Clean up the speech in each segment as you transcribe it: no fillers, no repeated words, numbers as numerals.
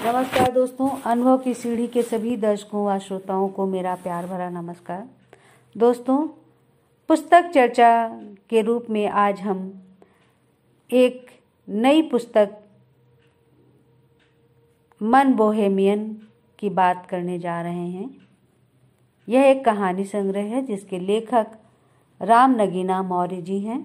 नमस्कार दोस्तों, अनुभव की सीढ़ी के सभी दर्शकों व श्रोताओं को मेरा प्यार भरा नमस्कार। दोस्तों, पुस्तक चर्चा के रूप में आज हम एक नई पुस्तक मन बोहेमियन की बात करने जा रहे हैं। यह एक कहानी संग्रह है जिसके लेखक राम नगीना मौर्य जी हैं।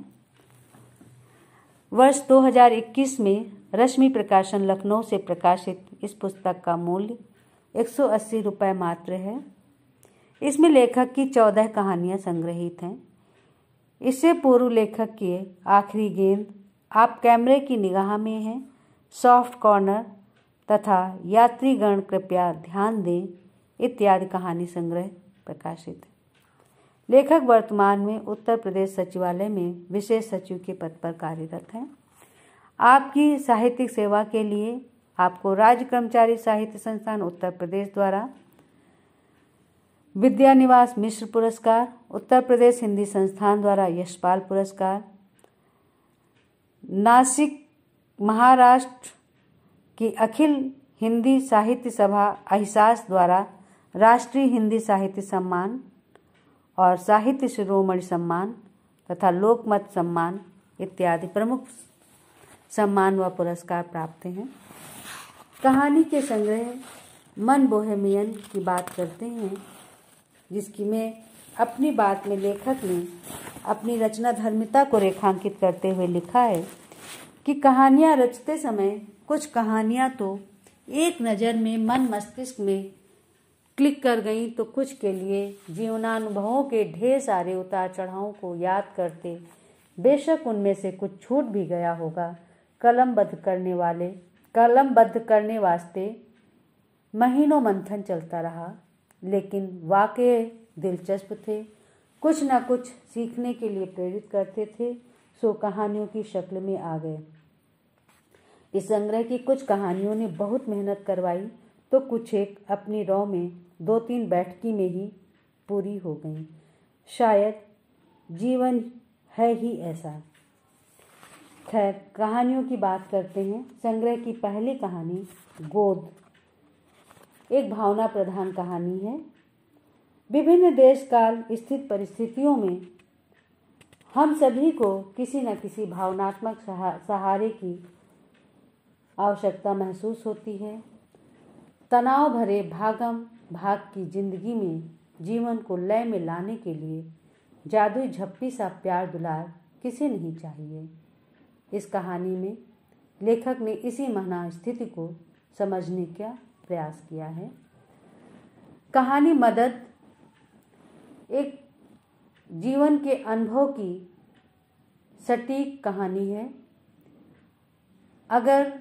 वर्ष 2021 में रश्मि प्रकाशन लखनऊ से प्रकाशित इस पुस्तक का मूल्य 180 रुपये मात्र है। इसमें लेखक की 14 कहानियाँ संग्रहित हैं। इससे पूर्व लेखक के आखिरी गेंद, आप कैमरे की निगाह में हैं, सॉफ्ट कॉर्नर तथा यात्रीगण कृपया ध्यान दें इत्यादि कहानी संग्रह प्रकाशित है। लेखक वर्तमान में उत्तर प्रदेश सचिवालय में विशेष सचिव के पद पर कार्यरत हैं। आपकी साहित्यिक सेवा के लिए आपको राज्य कर्मचारी साहित्य संस्थान उत्तर प्रदेश द्वारा विद्यानिवास मिश्र पुरस्कार, उत्तर प्रदेश हिंदी संस्थान द्वारा यशपाल पुरस्कार, नासिक महाराष्ट्र की अखिल हिंदी साहित्य सभा अहिसास द्वारा राष्ट्रीय हिंदी साहित्य सम्मान और साहित्य शिरोमणि सम्मान तथा लोकमत सम्मान इत्यादि प्रमुख सम्मान व पुरस्कार प्राप्त हैं। कहानी के संग्रह मन बोहेमियन की बात करते हैं, जिसकी में अपनी बात में लेखक ने अपनी रचना धर्मिता को रेखांकित करते हुए लिखा है कि कहानियाँ रचते समय कुछ कहानियाँ तो एक नज़र में मन मस्तिष्क में क्लिक कर गईं, तो कुछ के लिए जीवनानुभवों के ढेर सारे उतार चढ़ावों को याद करते बेशक उनमें से कुछ छूट भी गया होगा, कलमबद्ध करने वास्ते महीनों मंथन चलता रहा, लेकिन वाकई दिलचस्प थे, कुछ न कुछ सीखने के लिए प्रेरित करते थे, सो कहानियों की शक्ल में आ गए। इस संग्रह की कुछ कहानियों ने बहुत मेहनत करवाई, तो कुछ एक अपनी रौ में 2-3 बैठकी में ही पूरी हो गई। शायद जीवन है ही ऐसा। खैर, कहानियों की बात करते हैं। संग्रह की पहली कहानी गोद एक भावना प्रधान कहानी है। विभिन्न देश काल स्थित परिस्थितियों में हम सभी को किसी न किसी भावनात्मक सहारे की आवश्यकता महसूस होती है। तनाव भरे भागम भाग की जिंदगी में जीवन को लय में लाने के लिए जादुई झप्पी सा प्यार दुलार किसे नहीं चाहिए। इस कहानी में लेखक ने इसी महान स्थिति को समझने का प्रयास किया है। कहानी मदद एक जीवन के अनुभव की सटीक कहानी है। अगर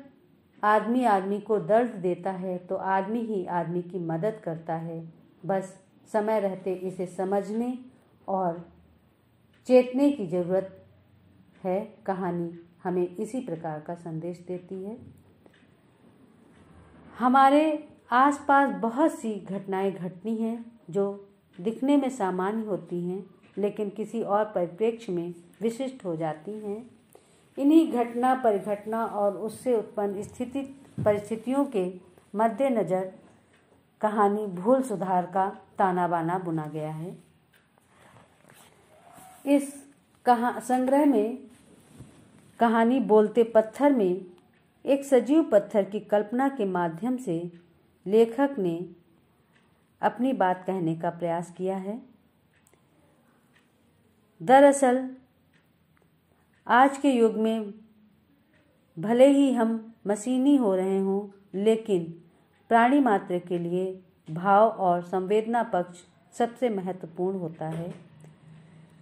आदमी को दर्द देता है तो आदमी ही आदमी की मदद करता है। बस समय रहते इसे समझने और चेतने की ज़रूरत है। कहानी हमें इसी प्रकार का संदेश देती है। हमारे आसपास बहुत सी घटनाएं घटती हैं जो दिखने में सामान्य होती हैं, लेकिन किसी और परिप्रेक्ष्य में विशिष्ट हो जाती हैं। इन्हीं घटना परिघटना और उससे उत्पन्न परिस्थितियों के मद्देनज़र कहानी भूल सुधार का ताना बाना बुना गया है। इस संग्रह में कहानी बोलते पत्थर में एक सजीव पत्थर की कल्पना के माध्यम से लेखक ने अपनी बात कहने का प्रयास किया है। दरअसल आज के युग में भले ही हम मशीनी हो रहे हों, लेकिन प्राणी मात्र के लिए भाव और संवेदना पक्ष सबसे महत्वपूर्ण होता है।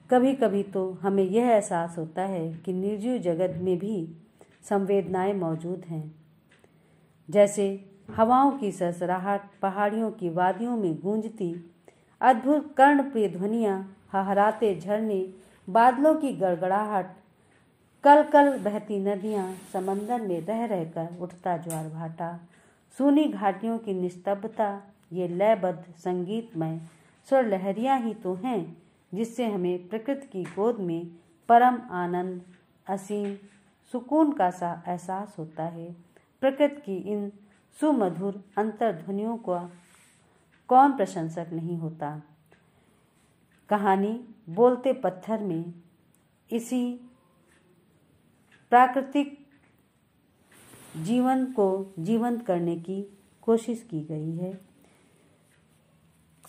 कभी कभी तो हमें यह एहसास होता है कि निर्जीव जगत में भी संवेदनाएं मौजूद हैं, जैसे हवाओं की सरसराहट, पहाड़ियों की वादियों में गूंजती अद्भुत कर्णप्रिय ध्वनियाँ, हहराते झरने, बादलों की गड़गड़ाहट, कल कल बहती नदियाँ, समंदर में रह रहकर उठता ज्वार भाटा, सूनी घाटियों की निस्तब्धता, ये लयबद्ध संगीतमय स्वर लहरियाँ ही तो हैं जिससे हमें प्रकृति की गोद में परम आनंद, असीम सुकून का सा एहसास होता है। प्रकृति की इन सुमधुर अंतर्ध्वनियों का कौन प्रशंसक नहीं होता। कहानी बोलते पत्थर में इसी प्राकृतिक जीवन को जीवंत करने की कोशिश की गई है।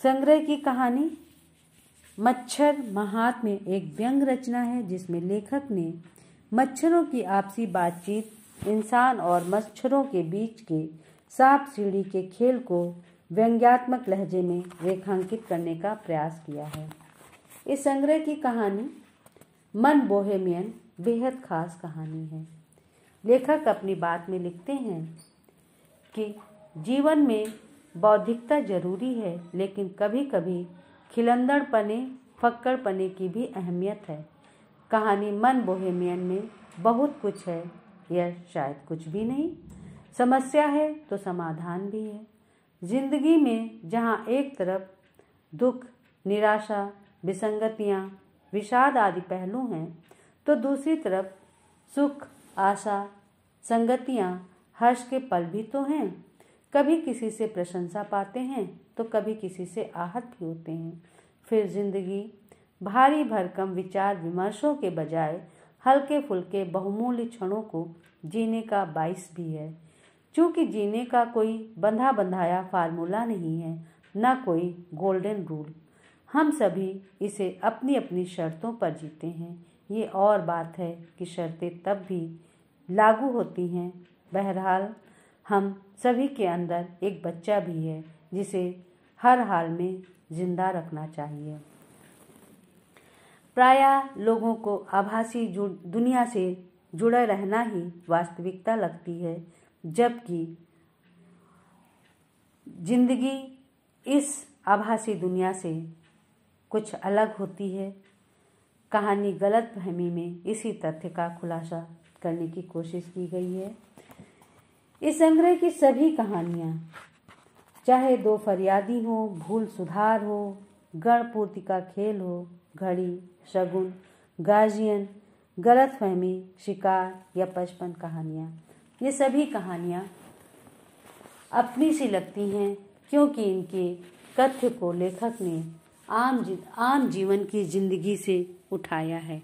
संग्रह की कहानी मच्छर महात्म्य एक व्यंग रचना है जिसमें लेखक ने मच्छरों की आपसी बातचीत, इंसान और मच्छरों के बीच के सांप सीढ़ी के खेल को व्यंग्यात्मक लहजे में रेखांकित करने का प्रयास किया है। इस संग्रह की कहानी मन बोहेमियन बेहद खास कहानी है। लेखक अपनी बात में लिखते हैं कि जीवन में बौद्धिकता जरूरी है, लेकिन कभी कभी खिलंदड़पने, फक्कड़पने की भी अहमियत है। कहानी मन बोहेमियन में बहुत कुछ है, यह शायद कुछ भी नहीं। समस्या है तो समाधान भी है। जिंदगी में जहाँ एक तरफ दुख, निराशा, विसंगतियाँ, विषाद आदि पहलू हैं, तो दूसरी तरफ सुख, आशा, संगतियाँ, हर्ष के पल भी तो हैं। कभी किसी से प्रशंसा पाते हैं तो कभी किसी से आहत भी होते हैं। फिर जिंदगी भारी भरकम विचार विमर्शों के बजाय हल्के फुल्के बहुमूल्य क्षणों को जीने का बाइस भी है। चूँकि जीने का कोई बंधा बंधाया फार्मूला नहीं है, न कोई गोल्डन रूल, हम सभी इसे अपनी अपनी शर्तों पर जीते हैं। ये और बात है कि शर्तें तब भी लागू होती हैं। बहरहाल हम सभी के अंदर एक बच्चा भी है जिसे हर हाल में जिंदा रखना चाहिए। प्रायः लोगों को आभासी दुनिया से जुड़े रहना ही वास्तविकता लगती है, जबकि जिंदगी इस आभासी दुनिया से कुछ अलग होती है। कहानी गलतफहमी में इसी तथ्य का खुलासा करने की कोशिश की गई है। इस संग्रह की सभी कहानियाँ, चाहे दो फरियादी हो, भूल सुधार हो, गणपूर्ति का खेल हो, घड़ी, शगुन, गार्जियन, गलतफहमी, शिकार या 55 कहानियाँ, ये सभी कहानियाँ अपनी सी लगती हैं, क्योंकि इनके तथ्य को लेखक ने आम जीवन की जिंदगी से उठाया है।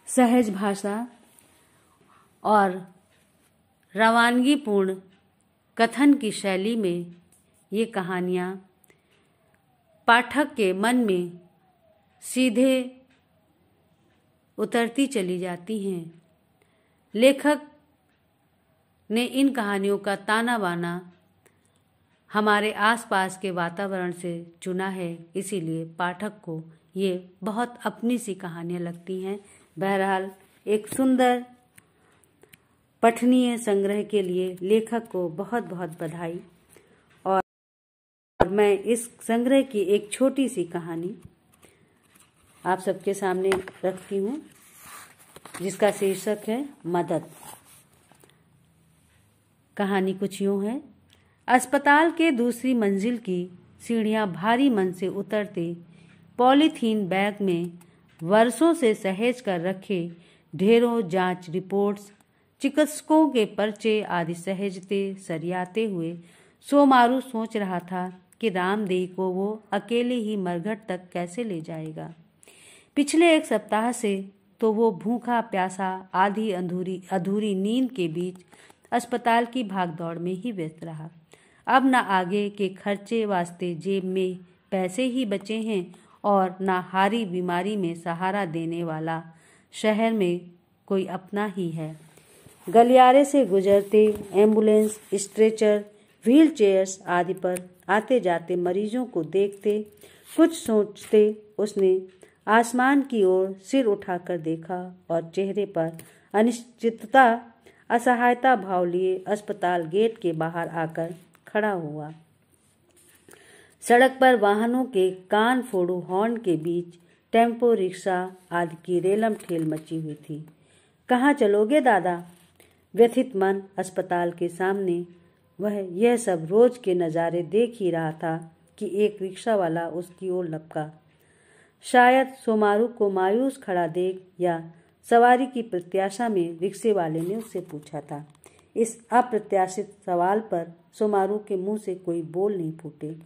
सहज भाषा और रवानगीपूर्ण कथन की शैली में ये कहानियाँ पाठक के मन में सीधे उतरती चली जाती हैं। लेखक ने इन कहानियों का ताना बाना हमारे आसपास के वातावरण से चुना है, इसीलिए पाठक को ये बहुत अपनी सी कहानियाँ लगती हैं। बहरहाल एक सुंदर पठनीय संग्रह के लिए लेखक को बहुत बहुत बधाई। और मैं इस संग्रह की एक छोटी सी कहानी आप सबके सामने रखती हूँ, जिसका शीर्षक है मदद। कहानी कुछ यूँ है। अस्पताल के दूसरी मंजिल की सीढ़ियाँ भारी मन से उतरते पॉलीथीन बैग में वर्षों से सहेज कर रखे ढेरों जांच रिपोर्ट्स, चिकित्सकों के पर्चे आदि सहेजते सरियाते हुए सोमारू सोच रहा था कि रामदेई को वो अकेले ही मरघट तक कैसे ले जाएगा। पिछले एक सप्ताह से तो वो भूखा प्यासा आधी अधूरी नींद के बीच अस्पताल की भागदौड़ में ही व्यस्त रहा। अब न आगे के खर्चे वास्ते जेब में पैसे ही बचे हैं और न हारी बीमारी में सहारा देने वाला शहर में कोई अपना ही है। गलियारे से गुजरते एम्बुलेंस, स्ट्रेचर, व्हील चेयर्स आदि पर आते जाते मरीजों को देखते कुछ सोचते उसने आसमान की ओर सिर उठाकर देखा और चेहरे पर अनिश्चितता, असहायता भाव लिए अस्पताल गेट के बाहर आकर खड़ा हुआ। सड़क पर वाहनों के कान फोड़ू हॉर्न के बीच टेम्पो, रिक्शा आदि की रेलम ठेल मची हुई थी। कहाँ चलोगे दादा? व्यथित मन अस्पताल के सामने वह यह सब रोज के नज़ारे देख ही रहा था कि एक रिक्शा वाला उसकी ओर लपका। शायद सोमारू को मायूस खड़ा देख या सवारी की प्रत्याशा में रिक्शे वाले ने उससे पूछा था, इस अप्रत्याशित सवाल पर सोमारू के मुंह से कोई बोल नहीं फूटे,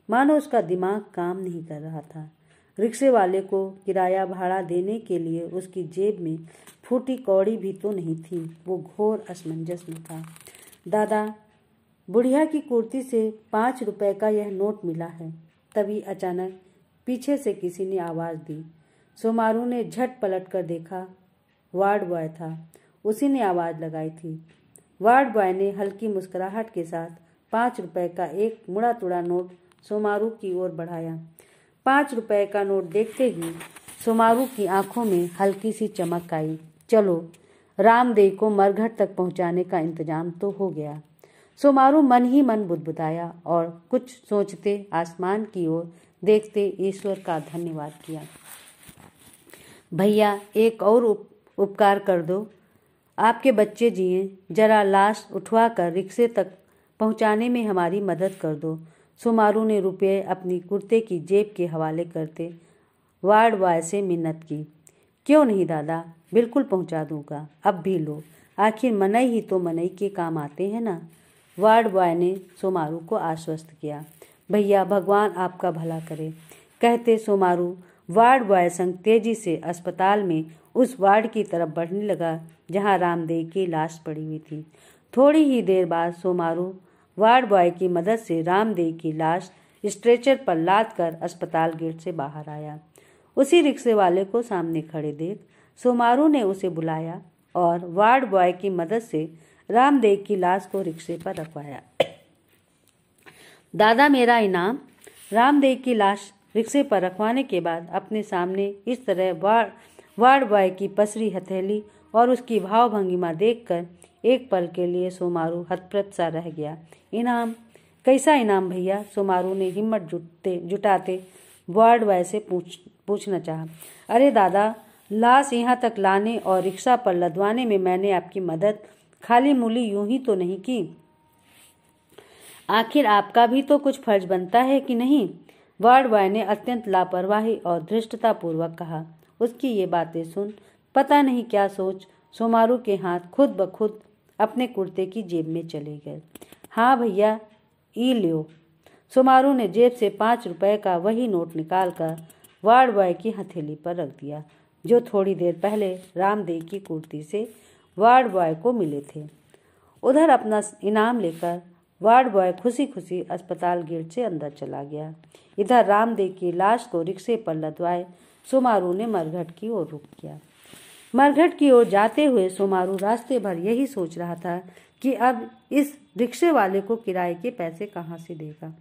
मानो उसका दिमाग काम नहीं कर रहा था। रिक्शे वाले को किराया भाड़ा देने के लिए उसकी जेब में फूटी कौड़ी भी तो नहीं थी। वो घोर असमंजस में था। दादा, बुढ़िया की कुर्ती से 5 रुपए का यह नोट मिला है। तभी अचानक पीछे से किसी ने आवाज़ दी। सोमारू ने झट पलट कर देखा। वार्ड बॉय था। उसी ने आवाज़ लगाई थी। वार्ड बॉय ने हल्की मुस्कुराहट के साथ 5 रुपए का एक मुड़ा तुड़ा नोट सोमारू की ओर बढ़ाया। 5 रुपए का नोट देखते ही सोमारू की आंखों में हल्की सी चमक आई। चलो, रामदेव को मरघट तक पहुंचाने का इंतजाम तो हो गया। सोमारू मन ही मन बुदबुदाया और कुछ सोचते आसमान की ओर देखते ईश्वर का धन्यवाद किया। भैया, एक और उपकार कर दो। आपके बच्चे जिए, जरा लाश उठवा कर रिक्शे तक पहुंचाने में हमारी मदद कर दो। सोमारू ने रुपये अपनी कुर्ते की जेब के हवाले करते वार्ड बॉय से मिन्नत की। क्यों नहीं दादा, बिल्कुल पहुंचा दूंगा। अब भी लो, आखिर मनई ही तो मनई के काम आते हैं ना। वार्ड बॉय ने सोमारू को आश्वस्त किया। भैया, भगवान आपका भला करे। कहते सोमारू वार्ड बॉय संग तेजी से अस्पताल में उस वार्ड की तरफ बढ़ने लगा जहां रामदेव की लाश पड़ी हुई थी। थोड़ी ही देर बाद सोमारू वार्ड बॉय की मदद से रामदेव की लाश स्ट्रेचर पर लाद कर अस्पताल गेट से बाहर आया। उसी रिक्शे वाले को सामने खड़े देख सोमारू ने उसे बुलाया और वार्ड बॉय की मदद से रामदेव की लाश को रिक्शे पर रखवाया। दादा, मेरा इनाम। रामदेव की लाश रिक्शे पर रखवाने के बाद अपने सामने इस तरह वार्ड बॉय की पसरी हथेली और उसकी भाव भंगिमा देखकर एक पल के लिए सोमारू हतप्रभ सा रह गया। इनाम? कैसा इनाम भैया? सोमारू ने हिम्मत जुटाते वार्ड बॉय से पूछना चाहा। अरे दादा, लाश यहाँ तक लाने और रिक्शा पर लदवाने में मैंने आपकी मदद खाली मूली यूं ही तो नहीं की। आखिर आपका भी तो कुछ फर्ज बनता है कि नहीं? वार्ड बॉय ने अत्यंत लापरवाही और धृष्टतापूर्वक कहा। उसकी ये बातें सुन पता नहीं क्या सोच सोमारू के हाथ खुद ब खुद अपने कुर्ते की जेब में चले गए। हाँ भैया, ई लो। सोमारू ने जेब से 5 रुपए का वही नोट निकालकर वार्ड बॉय की हथेली पर रख दिया, जो थोड़ी देर पहले रामदेव की कुर्ती से वार्ड बॉय को मिले थे। उधर अपना इनाम लेकर वार्ड बॉय खुशी खुशी अस्पताल गेट से अंदर चला गया। इधर रामदेव की लाश को रिक्शे पर लदवाए सोमारू ने मरघट की ओर रुख किया। मरघट की ओर जाते हुए सोमारू रास्ते भर यही सोच रहा था कि अब इस रिक्शे वाले को किराए के पैसे कहाँ से देगा।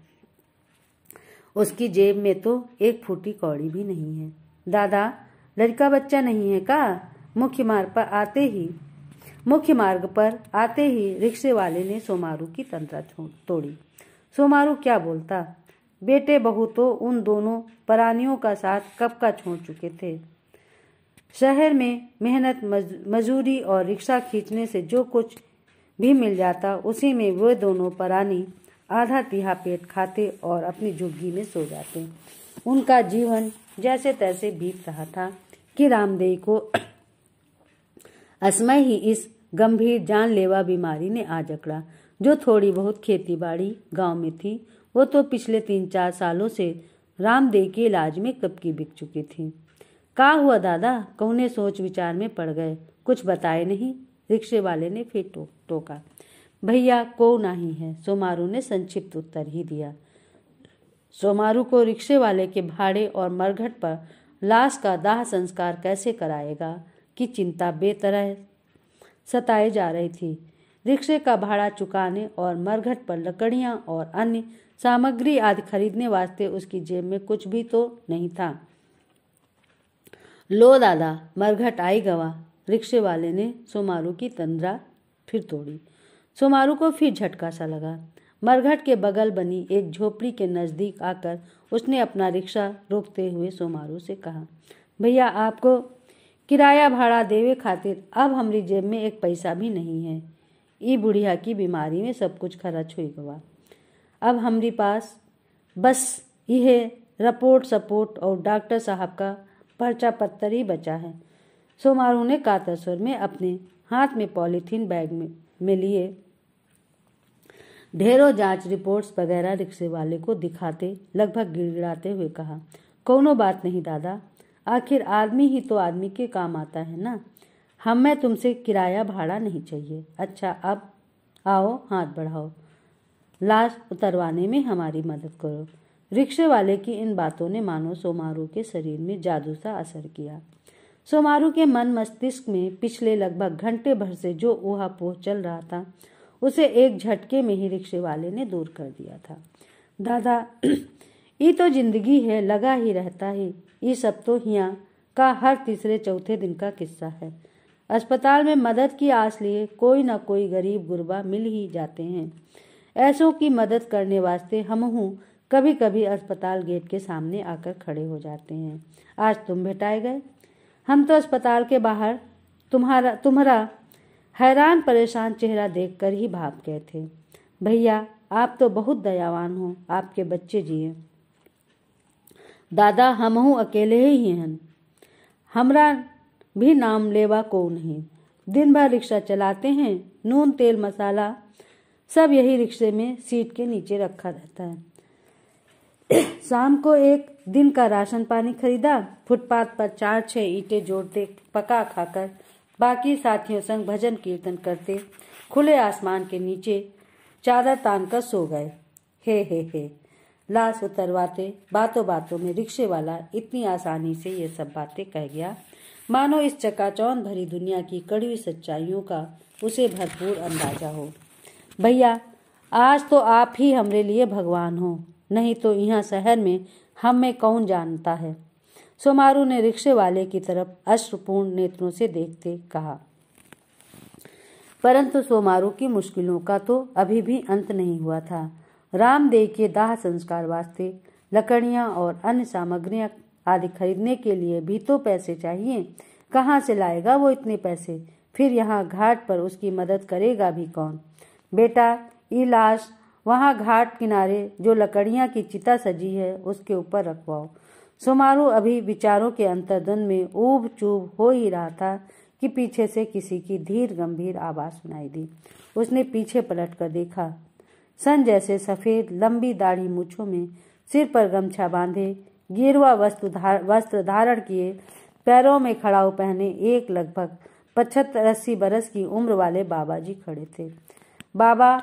उसकी जेब में तो एक फूटी कौड़ी भी नहीं है। दादा, लड़का बच्चा नहीं है का? मुख्य मार्ग पर आते ही रिक्शे वाले ने सोमारू की तंद्रा तोड़ी। सोमारू क्या बोलता? बेटे बहू तो उन दोनों परानियों का साथ कब का छोड़ चुके थे। शहर में मेहनत मजूरी और रिक्शा खींचने से जो कुछ भी मिल जाता उसी में वे दोनों परानी आधा तिहा पेट खाते और अपनी झुग्गी में सो जाते। उनका जीवन जैसे तैसे बीत रहा था कि रामदेव को असमय ही इस गंभीर जानलेवा बीमारी ने आ जकड़ा। जो थोड़ी बहुत खेती बाड़ी गांव में थी वो तो पिछले 3-4 सालों से रामदेव के इलाज में कब की बिक चुकी थी। का हुआ दादा? कौने सोच विचार में पड़ गए, कुछ बताए नहीं? रिक्शे वाले ने फिर टोका। भैया, को नहीं है, सोमारू ने संक्षिप्त उत्तर ही दिया। सोमारू को रिक्शे वाले के भाड़े और मरघट पर लाश का दाह संस्कार कैसे कराएगा की चिंता बेतरह सताए जा रही थी। रिक्शे का भाड़ा चुकाने और मरघट पर लकड़ियां और अन्य सामग्री आदि खरीदने वास्ते उसकी जेब में कुछ भी तो नहीं था। लो दादा, मरघट आई गवा। रिक्शे वाले ने सोमारू की तंद्रा फिर तोड़ी। सोमारू को फिर झटका सा लगा। मरघट के बगल बनी एक झोपड़ी के नजदीक आकर उसने अपना रिक्शा रोकते हुए सोमारू से कहा, भैया, आपको किराया भाड़ा देवे खातिर अब हमारी जेब में एक पैसा भी नहीं है। ई बुढ़िया की बीमारी में सब कुछ खर्च हुई गवा। अब हमारी पास बस यह रिपोर्ट सपोर्ट और डॉक्टर साहब का पर्चा पत्तर ही बचा है। सोमारू ने कातर स्वर में अपने हाथ में पॉलीथीन बैग में में लिए ढेरों जांच रिपोर्ट्स वगैरह रिक्शे वाले को दिखाते लगभग गिड़गिड़ाते हुए कहा, कोनो बात नहीं दादा, आखिर आदमी ही तो आदमी के काम आता है ना। हमें तुमसे किराया भाड़ा नहीं चाहिए। अच्छा अब आओ, हाथ बढ़ाओ, लाश उतरवाने में हमारी मदद करो। रिक्शे वाले की इन बातों ने मानो सोमारू के शरीर में जादू सा असर किया। सोमारू के मन मस्तिष्क में पिछले लगभग घंटे भर से जो ऊहापोह चल रहा था उसे एक झटके में ही रिक्शे वाले ने दूर कर दिया था। दादा, ये तो जिंदगी है, लगा ही रहता है। ये सब तो हिया का हर तीसरे चौथे दिन का किस्सा है। अस्पताल में मदद की आस लिए कोई न कोई गरीब गुरबा मिल ही जाते हैं। ऐसों की मदद करने वास्ते हमहू कभी कभी अस्पताल गेट के सामने आकर खड़े हो जाते हैं। आज तुम भेटाए गए। हम तो अस्पताल के बाहर तुम्हारा हैरान परेशान चेहरा देखकर ही भाप गए थे। भैया, आप तो बहुत दयावान हो, आपके बच्चे जिए। दादा, हमहू अकेले ही हैं, हमरा भी नाम लेवा को नहीं। दिन भर रिक्शा चलाते हैं, नून तेल मसाला सब यही रिक्शे में सीट के नीचे रखा रहता है। शाम को एक दिन का राशन पानी खरीदा, फुटपाथ पर 4-6 ईंटें जोड़ते पका खाकर बाकी साथियों संग भजन कीर्तन करते खुले आसमान के नीचे चादर तान कर सो गए। हे। लाश उतरवाते बातों बातों में रिक्शे वाला इतनी आसानी से ये सब बातें कह गया मानो इस चकाचौंध भरी दुनिया की कड़वी सच्चाइयों का उसे भरपूर अंदाजा हो। भैया, आज तो आप ही हमरे लिए भगवान हो, नहीं तो यहाँ शहर में हम में कौन जानता है। सोमारू ने रिक्शे वाले की तरफ अश्रुपूर्ण नेत्रों से देखते कहा। परंतु सोमारू की मुश्किलों का तो अभी भी अंत नहीं हुआ था। रामदेव के दाह संस्कार वास्ते लकड़ियां और अन्य सामग्रियां आदि खरीदने के लिए भी तो पैसे चाहिए। कहाँ से लाएगा वो इतने पैसे? फिर यहाँ घाट पर उसकी मदद करेगा भी कौन? बेटा, ये लाश वहाँ घाट किनारे जो लकड़ियां की चिता सजी है उसके ऊपर रखवाओ। सोमारू अभी विचारों के अंतर्द्वंद में ऊब चूब हो ही रहा था कि पीछे से किसी की धीर गंभीर आवाज सुनाई दी। उसने पीछे पलट कर देखा। सन जैसे सफेद लंबी दाढ़ी मूछों में, सिर पर गमछा बांधे, गेरुआ वस्त्र धारण किए, पैरों में खड़ाऊ पहने एक लगभग 75-80 बरस की उम्र वाले बाबा जी खड़े थे। बाबा,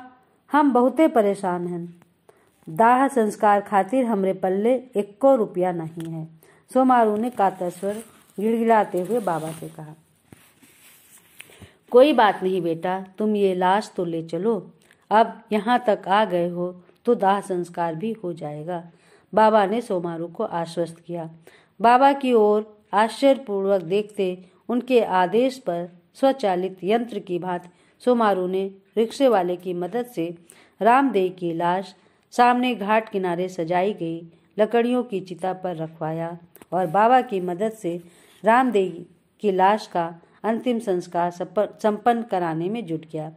हम बहुते परेशान हैं। दाह संस्कार खातिर हमरे पल्ले 1 रुपया नहीं है। सोमारू ने कातर स्वर गिड़गिड़ाते हुए बाबा से कहा। कोई बात नहीं बेटा, तुम ये लाश तो ले चलो। अब यहाँ तक आ गए हो तो दाह संस्कार भी हो जाएगा। बाबा ने सोमारू को आश्वस्त किया। बाबा की ओर आश्चर्यपूर्वक देखते उनके आदेश पर स्वचालित यंत्र की भांति सोमारू ने रिक्शे वाले की मदद से रामदेव की लाश सामने घाट किनारे सजाई गई लकड़ियों की चिता पर रखवाया और बाबा की मदद से रामदेव की लाश का अंतिम संस्कार संपन्न कराने में जुट गया।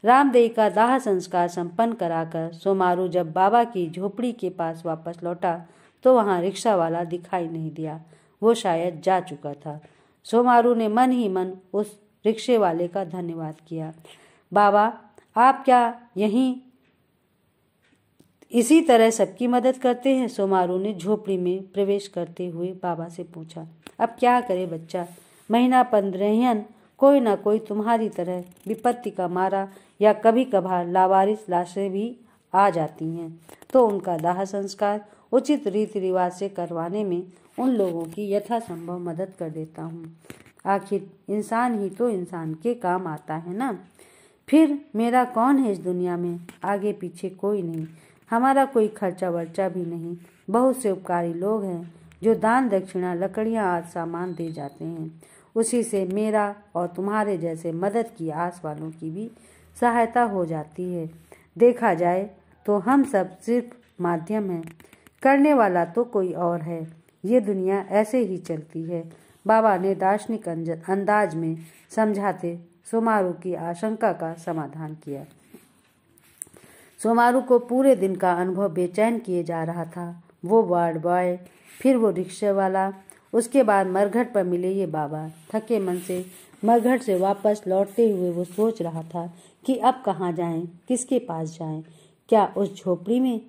रामदेव का दाह संस्कार संपन्न कराकर सोमारू जब बाबा की झोपड़ी के पास वापस लौटा तो वहां रिक्शा वाला दिखाई नहीं दिया। वो शायद जा चुका था। सोमारू ने मन ही मन उस रिक्शे वाले का धन्यवाद किया। बाबा, आप क्या यहीं इसी तरह सबकी मदद करते हैं? सोमारू ने झोपड़ी में प्रवेश करते हुए बाबा से पूछा। अब क्या करे बच्चा, महीना 15 कोई ना कोई तुम्हारी तरह विपत्ति का मारा या कभी कभार लावारिस लाशें भी आ जाती हैं तो उनका दाह संस्कार उचित रीति रिवाज से करवाने में उन लोगों की यथासंभव मदद कर देता हूँ। आखिर इंसान ही तो इंसान के काम आता है ना। फिर मेरा कौन है इस दुनिया में? आगे पीछे कोई नहीं, हमारा कोई खर्चा वर्चा भी नहीं। बहुत से उपकारी लोग हैं जो दान दक्षिणा लकड़ियाँ आदि सामान दे जाते हैं। उसी से मेरा और तुम्हारे जैसे मदद की आस वालों की भी सहायता हो जाती है। देखा जाए तो हम सब सिर्फ माध्यम हैं, करने वाला तो कोई और है। ये दुनिया ऐसे ही चलती है। बाबा ने दार्शनिक अंदाज में समझाते सोमारू की आशंका का समाधान किया। सोमारू को पूरे दिन का अनुभव बेचैन किए जा रहा था। वो वार्ड बॉय, फिर वो रिक्शे वाला, उसके बाद मरघट पर मिले ये बाबा। थके मन से मरघट से वापस लौटते हुए वो सोच रहा था कि अब कहाँ जाएं, किसके पास जाएं, क्या उस झोपड़ी में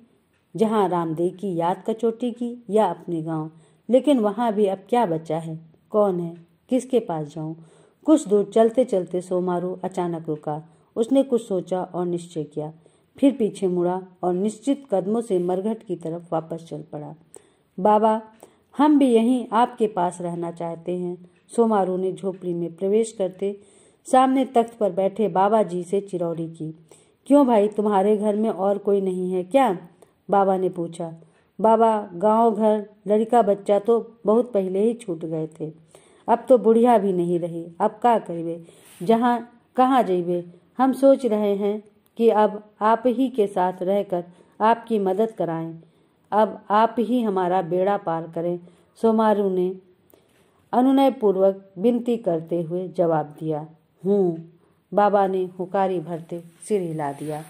जहाँ रामदेव की याद कचोटी की, या अपने गांव। लेकिन वहाँ भी अब क्या बचा है, कौन है, किसके पास जाऊं। कुछ दूर चलते चलते सोमारू अचानक रुका। उसने कुछ सोचा और निश्चय किया, फिर पीछे मुड़ा और निश्चित कदमों से मरघट की तरफ वापस चल पड़ा। बाबा, हम भी यहीं आपके पास रहना चाहते हैं। सोमारू ने झोपड़ी में प्रवेश करते सामने तख्त पर बैठे बाबा जी से चिरौरी की। क्यों भाई, तुम्हारे घर में और कोई नहीं है क्या? बाबा ने पूछा। बाबा, गांव घर लड़का बच्चा तो बहुत पहले ही छूट गए थे। अब तो बुढ़िया भी नहीं रही, अब का करिबे, जहाँ कहाँ जइबे। हम सोच रहे हैं कि अब आप ही के साथ रहकर आपकी मदद कराएं। अब आप ही हमारा बेड़ा पार करें। सोमारू ने अनुनयपूर्वक विनती करते हुए जवाब दिया। बाबा ने हुकारी भरते सिर हिला दिया।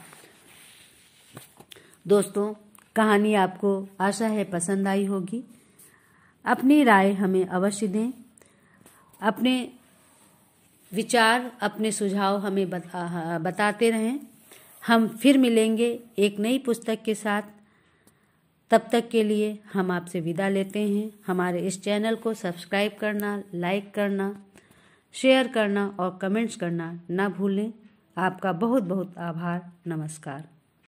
दोस्तों, कहानी आपको आशा है पसंद आई होगी। अपनी राय हमें अवश्य दें। अपने विचार, अपने सुझाव हमें बताते रहें। हम फिर मिलेंगे एक नई पुस्तक के साथ। तब तक के लिए हम आपसे विदा लेते हैं। हमारे इस चैनल को सब्सक्राइब करना, लाइक करना, शेयर करना और कमेंट्स करना ना भूलें। आपका बहुत बहुत आभार। नमस्कार।